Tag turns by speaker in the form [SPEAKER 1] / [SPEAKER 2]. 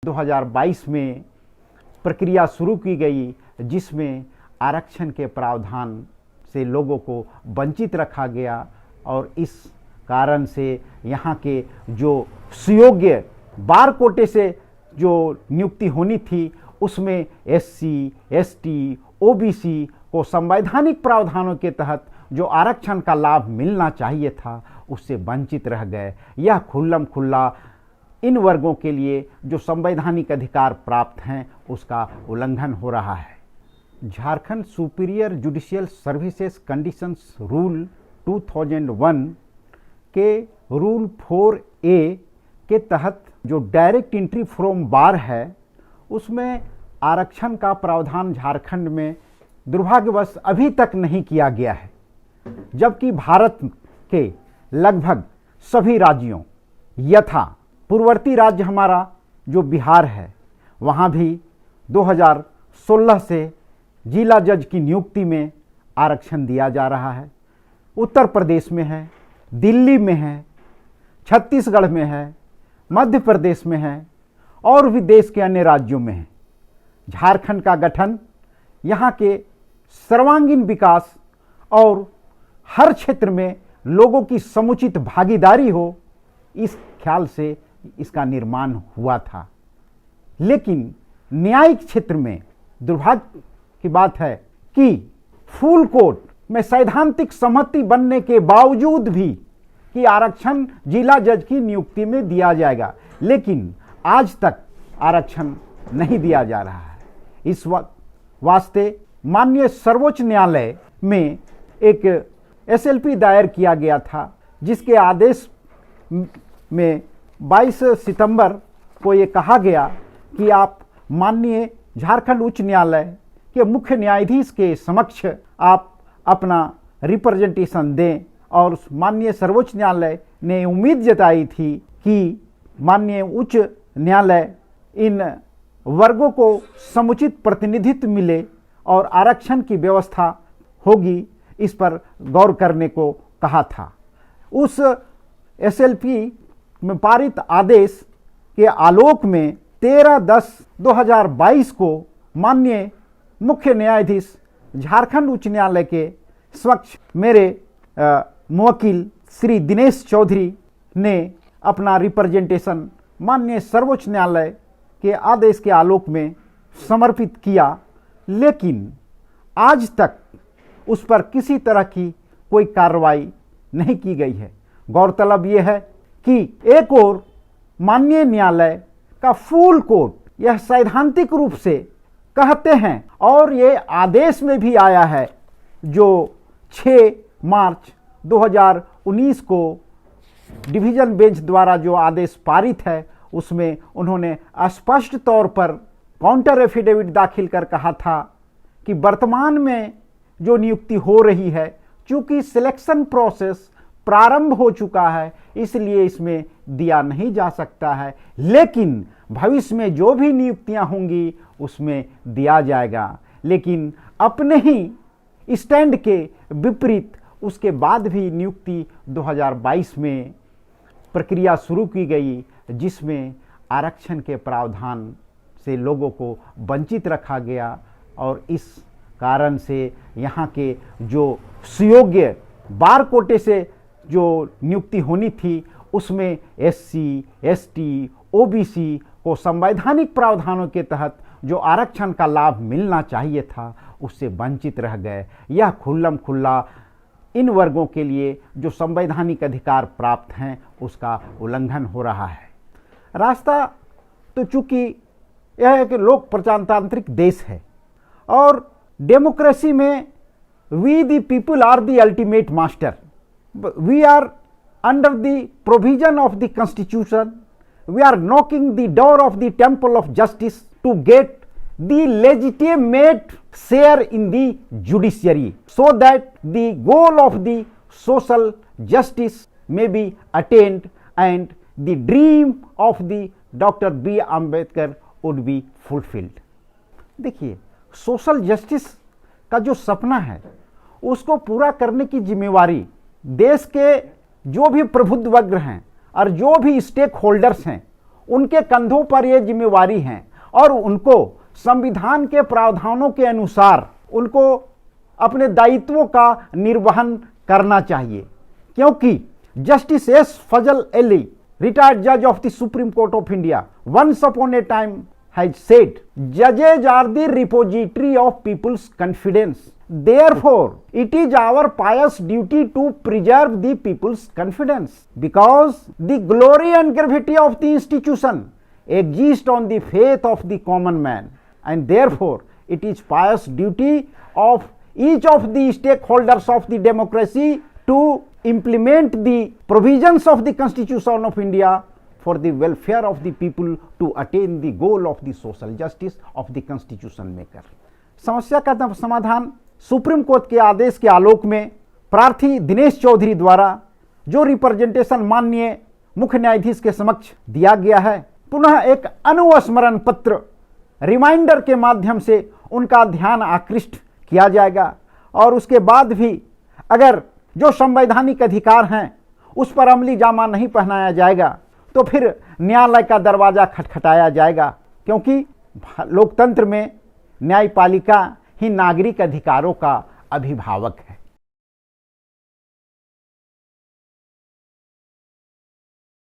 [SPEAKER 1] 2022 में प्रक्रिया शुरू की गई, जिसमें आरक्षण के प्रावधान से लोगों को वंचित रखा गया और इस कारण से यहाँ के जो सुयोग्य बार कोटे से जो नियुक्ति होनी थी उसमें एससी, एसटी, ओबीसी को संवैधानिक प्रावधानों के तहत जो आरक्षण का लाभ मिलना चाहिए था उससे वंचित रह गए। यह खुल्लम खुल्ला इन वर्गों के लिए जो संवैधानिक अधिकार प्राप्त हैं उसका उल्लंघन हो रहा है। Jharkhand superior judicial services conditions rule 2001 के रूल 4A के तहत जो डायरेक्ट एंट्री फ्रॉम बार है उसमें आरक्षण का प्रावधान झारखंड में दुर्भाग्यवश अभी तक नहीं किया गया है, जबकि भारत के लगभग सभी राज्यों यथा पूर्ववर्ती राज्य हमारा जो बिहार है वहाँ भी 2016 से जिला जज की नियुक्ति में आरक्षण दिया जा रहा है। उत्तर प्रदेश में है, दिल्ली में है, छत्तीसगढ़ में है, मध्य प्रदेश में है और भी देश के अन्य राज्यों में है। झारखंड का गठन यहाँ के सर्वांगीण विकास और हर क्षेत्र में लोगों की समुचित भागीदारी हो, इस ख्याल से इसका निर्माण हुआ था। लेकिन न्यायिक क्षेत्र में दुर्भाग्य की बात है कि फुल कोर्ट में सैद्धांतिक सहमति बनने के बावजूद भी कि आरक्षण जिला जज की नियुक्ति में दिया जाएगा, लेकिन आज तक आरक्षण नहीं दिया जा रहा है। इस वास्ते माननीय सर्वोच्च न्यायालय में एक एसएलपी दायर किया गया था, जिसके आदेश में 22 सितंबर को ये कहा गया कि आप माननीय झारखंड उच्च न्यायालय के मुख्य न्यायाधीश के समक्ष आप अपना रिप्रेजेंटेशन दें। और माननीय सर्वोच्च न्यायालय ने उम्मीद जताई थी कि माननीय उच्च न्यायालय इन वर्गों को समुचित प्रतिनिधित्व मिले और आरक्षण की व्यवस्था होगी, इस पर गौर करने को कहा था। उस एसएलपी में पारित आदेश के आलोक में 13/10/2022 को माननीय मुख्य न्यायाधीश झारखंड उच्च न्यायालय के समक्ष मेरे मुवक्किल श्री दिनेश चौधरी ने अपना रिप्रेजेंटेशन माननीय सर्वोच्च न्यायालय के आदेश के आलोक में समर्पित किया, लेकिन आज तक उस पर किसी तरह की कोई कार्रवाई नहीं की गई है। गौरतलब यह है कि एक और माननीय न्यायालय का फुल कोर्ट यह सैद्धांतिक रूप से कहते हैं और ये आदेश में भी आया है, जो 6 मार्च 2019 को डिवीजन बेंच द्वारा जो आदेश पारित है उसमें उन्होंने स्पष्ट तौर पर काउंटर एफिडेविट दाखिल कर कहा था कि वर्तमान में जो नियुक्ति हो रही है, चूंकि सिलेक्शन प्रोसेस प्रारंभ हो चुका है इसलिए इसमें दिया नहीं जा सकता है, लेकिन भविष्य में जो भी नियुक्तियां होंगी उसमें दिया जाएगा। लेकिन अपने ही स्टैंड के विपरीत उसके बाद भी नियुक्ति 2022 में प्रक्रिया शुरू की गई, जिसमें आरक्षण के प्रावधान से लोगों को वंचित रखा गया और इस कारण से यहाँ के जो सुयोग्य बार कोटे से जो नियुक्ति होनी थी उसमें एससी, एसटी, ओबीसी को संवैधानिक प्रावधानों के तहत जो आरक्षण का लाभ मिलना चाहिए था उससे वंचित रह गए। यह खुल्लम खुल्ला इन वर्गों के लिए जो संवैधानिक अधिकार प्राप्त हैं उसका उल्लंघन हो रहा है। रास्ता तो चूंकि यह है कि लोक प्रजातांत्रिक देश है और डेमोक्रेसी में we the people are the ultimate master. We are under the provision of the constitution, we are knocking the door of the temple of justice to get the legitimate share in the judiciary so that the goal of the social justice may be attained and the dream of the Dr. B. Ambedkar would be fulfilled। देखिए, social justice का जो सपना है उसको पूरा करने की जिम्मेवारी देश के जो भी प्रबुद्ध वर्ग हैं और जो भी स्टेक होल्डर्स हैं उनके कंधों पर यह जिम्मेवारी है और उनको संविधान के प्रावधानों के अनुसार उनको अपने दायित्वों का निर्वहन करना चाहिए। क्योंकि justice S Fazal Ali, retired judge of the Supreme Court of India, once upon a time has said, judges are the repository of people's confidence. Therefore, it is our pious duty to preserve the people's confidence, because the glory and gravity of the institution exist on the faith of the common man, and therefore it is pious duty of each of the stakeholders of the democracy to implement the provisions of the Constitution of India for the welfare of the people to attain the goal of the social justice of the constitution maker. समस्या का समाधान supreme court के आदेश के आलोक में प्रार्थी दिनेश चौधरी द्वारा जो representation माननीय मुख्य न्यायाधीश के समक्ष दिया गया है, पुनः एक अनुस्मरण पत्र रिमाइंडर के माध्यम से उनका ध्यान आकृष्ट किया जाएगा और उसके बाद भी अगर जो संवैधानिक अधिकार हैं उस पर अमली जामा नहीं पहनाया जाएगा तो फिर न्यायालय का दरवाजा खटखटाया जाएगा, क्योंकि लोकतंत्र में न्यायपालिका ही नागरिक अधिकारों का अभिभावक है।